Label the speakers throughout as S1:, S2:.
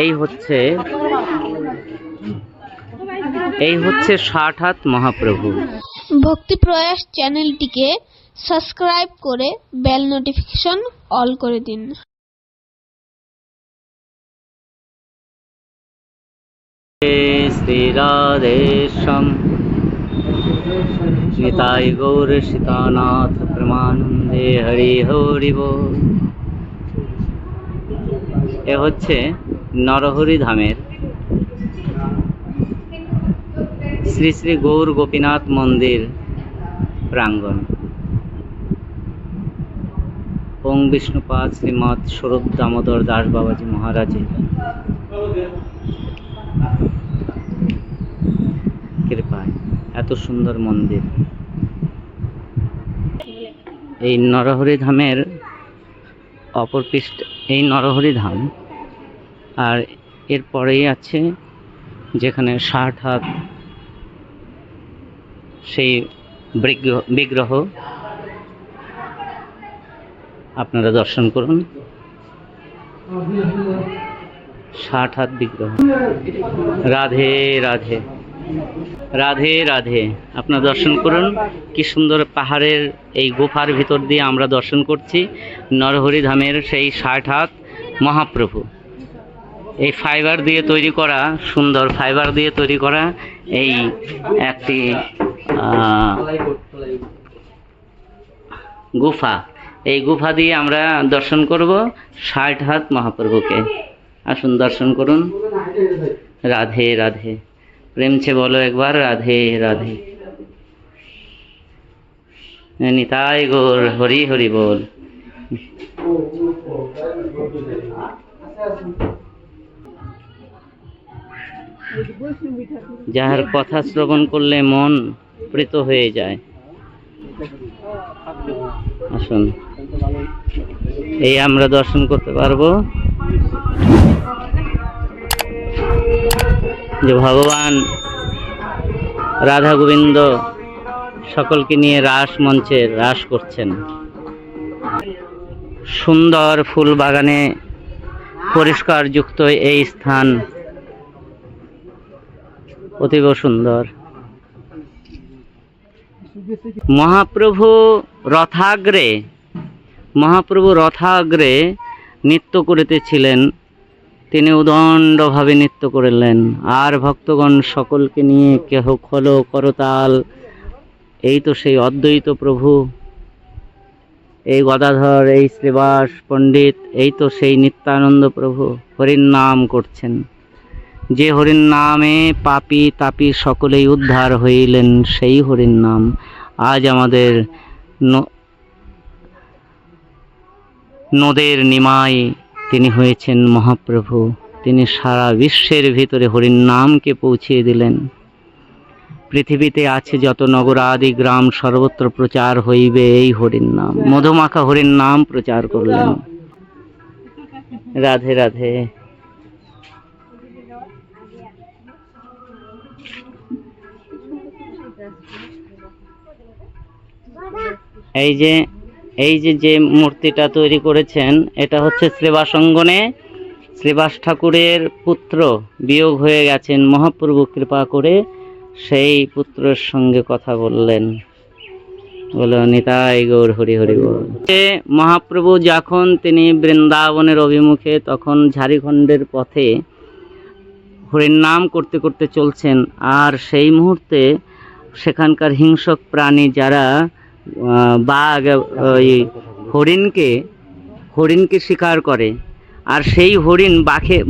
S1: এই হচ্ছে 60 হাত মহাপ্রভু।
S2: ভক্তি প্রয়াস চ্যানেলটিকে সাবস্ক্রাইব করে বেল নোটিফিকেশন অল করে দিন।
S1: শ্রী রাধেশ্বম নিতাই গৌর সীতানাথ প্রেমানন্দে হরি হরি বল। এ হচ্ছে নরহরি ধামের শ্রী শ্রী গৌর গোপীনাথ মন্দির প্রাঙ্গণ। ওং বিষ্ণুপাদ শ্রীমৎ স্বরূপ দামোদর দাস বাবাজি মহারাজের কৃপায় এত সুন্দর মন্দির। এই নরহরি ধামের অপর পৃষ্ঠে এই নরহরি ধাম, আর এরপরেই আছে যেখানে 60 হাত সেই বিগ্রহ আপনারা দর্শন করুন। 60 হাত বিগ্রহ। রাধে রাধে রাধে রাধে। আপনারা দর্শন করুন কি সুন্দর পাহাড়ের এই গুফার ভিতর দিয়ে আমরা দর্শন করছি নরহরি ধামের সেই 60 হাত মহাপ্রভু। এই ফাইবার দিয়ে তৈরি করা, সুন্দর ফাইবার দিয়ে তৈরি করা এই একটি গুফা। এই গুফা দিয়ে আমরা দর্শন করব 60 হাত মহাপ্রভুকে। আসুন দর্শন করুন। রাধে রাধে। প্রেম से বলো একবার রাধে রাধে। নিতাই গৌর হরি হরি বল। যাহার কথা শ্রবণ করলে মন প্রীত হয়ে যায়। আসুন এই আমরা দর্শন করতে পারবো যে ভগবান রাধা গোবিন্দ সকলকে নিয়ে রাস মঞ্চে রাস করছেন। সুন্দর ফুল বাগানে পরিষ্কার যুক্ত এই স্থান অতীব সুন্দর। মহাপ্রভু রথাগ্রে নৃত্য করিতেছিলেন। তিনি উদণ্ডভাবে নৃত্য করিলেন, আর ভক্তগণ সকলকে নিয়ে কেহ খোল করতাল। এই তো সেই অদ্বৈত প্রভু, এই গদাধর, এই শ্রীবাস পণ্ডিত, এই তো সেই নিত্যানন্দ প্রভু হরির নাম করছেন। যে হরির নামে পাপী তাপী সকলেই উদ্ধার হইলেন, সেই হরির নাম। আজ আমাদের নদের নিমাই তিনি হয়েছেন মহাপ্রভু। তিনি সারা বিশ্বের ভিতরে হরির নামকে পৌঁছিয়ে দিলেন। পৃথিবীতে আছে যত নগরাদি গ্রাম, সর্বত্র প্রচার হইবে এই হরির নাম। মধুমাখা হরির নাম প্রচার করলেন। রাধে রাধে। এই যে মূর্তিটা তৈরি করেছেন, এটা হচ্ছে শ্রীবাস অঙ্গনে শ্রীবাস ঠাকুরের পুত্র বিয়োগ হয়ে গেছেন। মহাপ্রভু কৃপা করে সেই পুত্রের সঙ্গে কথা বললেন। বলো নিতাই গৌর হরি হরি বল। মহাপ্রভু যখন তিনি বৃন্দাবনের অভিমুখে, তখন ঝাড়িখণ্ডের পথে হরির নাম করতে করতে চলছেন। আর সেই মুহূর্তে সেখানকার হিংস্র প্রাণী যারা বাঘ, হরিণকে শিকার করে, আর সেই হরিণ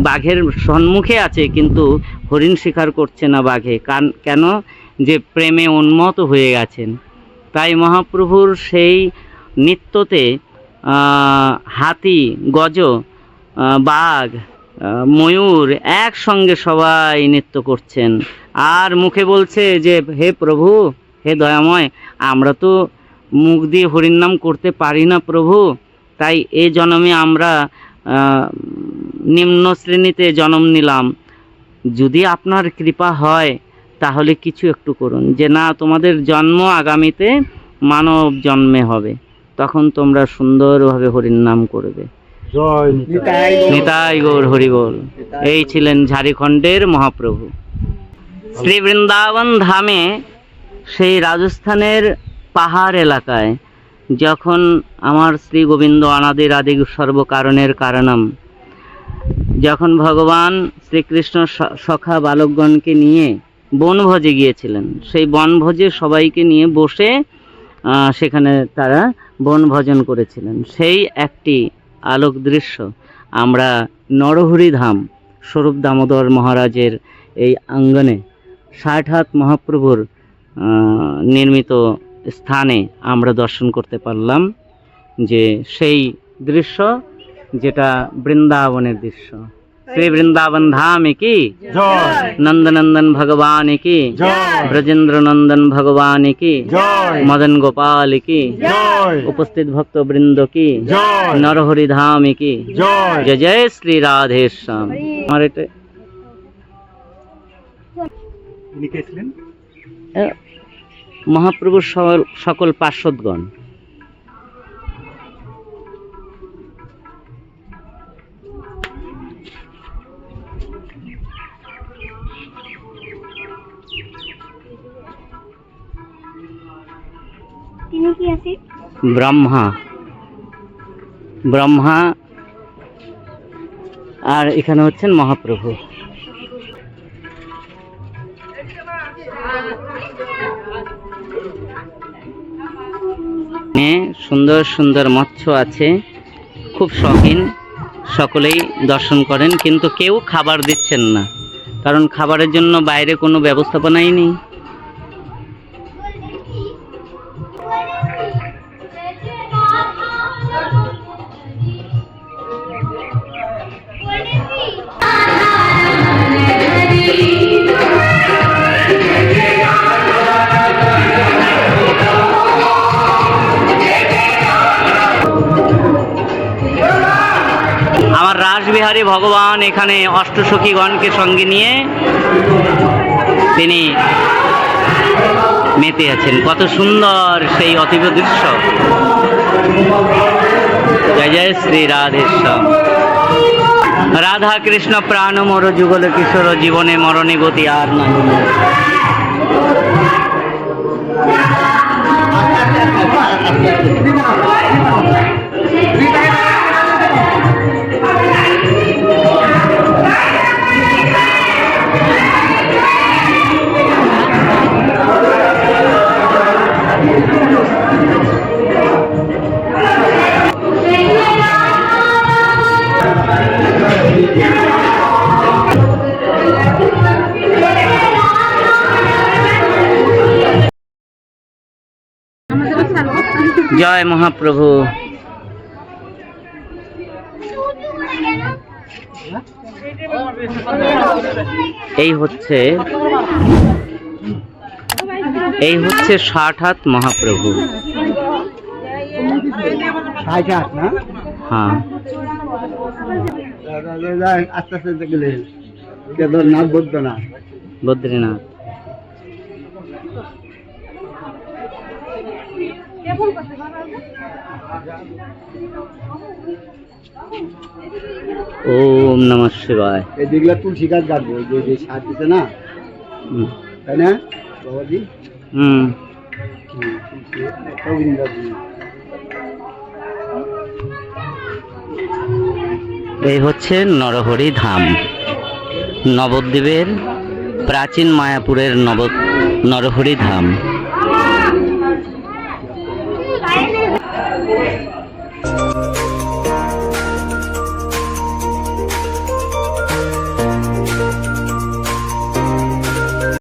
S1: বাঘের সম্মুখে আছে, কিন্তু হরিণ শিকার করছে না বাঘে। কেন? যে প্রেমে উন্মত্ত হয়ে গেছেন। তাই মহাপ্রভুর সেই নৃত্যতে হাতি, গজ, বাঘ, ময়ূর একসঙ্গে সবাই নৃত্য করছেন। আর মুখে বলছে যে হে প্রভু, হে দয়াময়, আমরা তো মুখ দিয়ে হরির নাম করতে পারি না প্রভু। তাই এই জন্মে আমরা নিম্ন শ্রেণীতে জন্ম নিলাম। যদি আপনার কৃপা হয় তাহলে কিছু একটু করুন, যে না তোমাদের জন্ম আগামীতে মানব জন্মে হবে। তখন তোমরা সুন্দরভাবে হরির নাম করবে।
S3: জয় নিতাই গৌর।
S1: নিতাই গৌর হরি বল। এই ছিলেন ঝাড়খণ্ডের মহাপ্রভু। শ্রী বৃন্দাবন ধামে সেই রাজস্থানের পাহাড় এলাকায় যখন আমার শ্রী গোবিন্দ অনাদির আদি সর্বকারণের কারণম, যখন ভগবান শ্রীকৃষ্ণ সখা বালকগণকে নিয়ে বনভোজে গিয়েছিলেন, সেই বনভোজে সবাইকে নিয়ে বসে সেখানে তারা বনভোজন করেছিলেন। সেই একটি আলোক দৃশ্য আমরা নরহরি ধাম স্বরূপ দামোদর মহারাজের এই আঙ্গনে ৬০ হাত মহাপ্রভুর নির্মিত স্থানে আমরা দর্শন করতে পারলাম। যে সেই দৃশ্য যেটা বৃন্দাবনের দৃশ্য। শ্রী বৃন্দাবন ধাম কি
S3: জয়।
S1: নন্দনন্দন ভগবান কি
S3: জয়।
S1: ব্রজেন্দ্র নন্দন ভগবান কি
S3: জয়।
S1: মদন গোপাল কি
S3: জয়।
S1: উপস্থিত ভক্ত বৃন্দ কি
S3: জয়।
S1: নরহরি ধাম কি
S3: জয়।
S1: জয় জয় শ্রী রাধেশ্যাম। আমার এটা
S3: উনি কে ছিলেন?
S1: মহাপ্রভুর সকল পার্শ্বদগণ।
S2: তিনি কি আছে?
S1: ব্রহ্মা, ব্রহ্মা আর এখানে হচ্ছেন মহাপ্রভু। সুন্দর সুন্দর মৎস্য আছে, খুব শৌখিন, সকলেই দর্শন করেন, কিন্তু কেউ খাবার দিচ্ছেন না, কারণ খাবারের জন্য বাইরে কোনো ব্যবস্থাপনাই নেই। আমার রাসবিহারী ভগবান এখানে অষ্টসখীগণকে সঙ্গে নিয়ে তিনি মেতে আছেন। কত সুন্দর সেই অতীব দৃশ্য। জয় জয় শ্রী রাধেশ্যাম। রাধা কৃষ্ণ প্রাণ মোর যুগল কিশোর, জীবনে মরণে গতি আর নাই। জয় মহাপ্রভু। এই হচ্ছে ৬০ হাত মহাপ্রভু।
S3: ৬০ হাত না?
S1: হ্যাঁ,
S3: আস্তে আস্তে গেলে কেদারনাথ, বদ্রনাথ,
S1: বদ্রীনাথ। ওম নমঃ শিবায়।
S3: এই যেগুলা তুলসী গাছ গাছবো, যে সার দিতে না, তাই না বাবাজি?
S1: এই হচ্ছে নরহরি ধাম, নবদ্বীপের প্রাচীন মায়াপুরের নরহরি ধাম।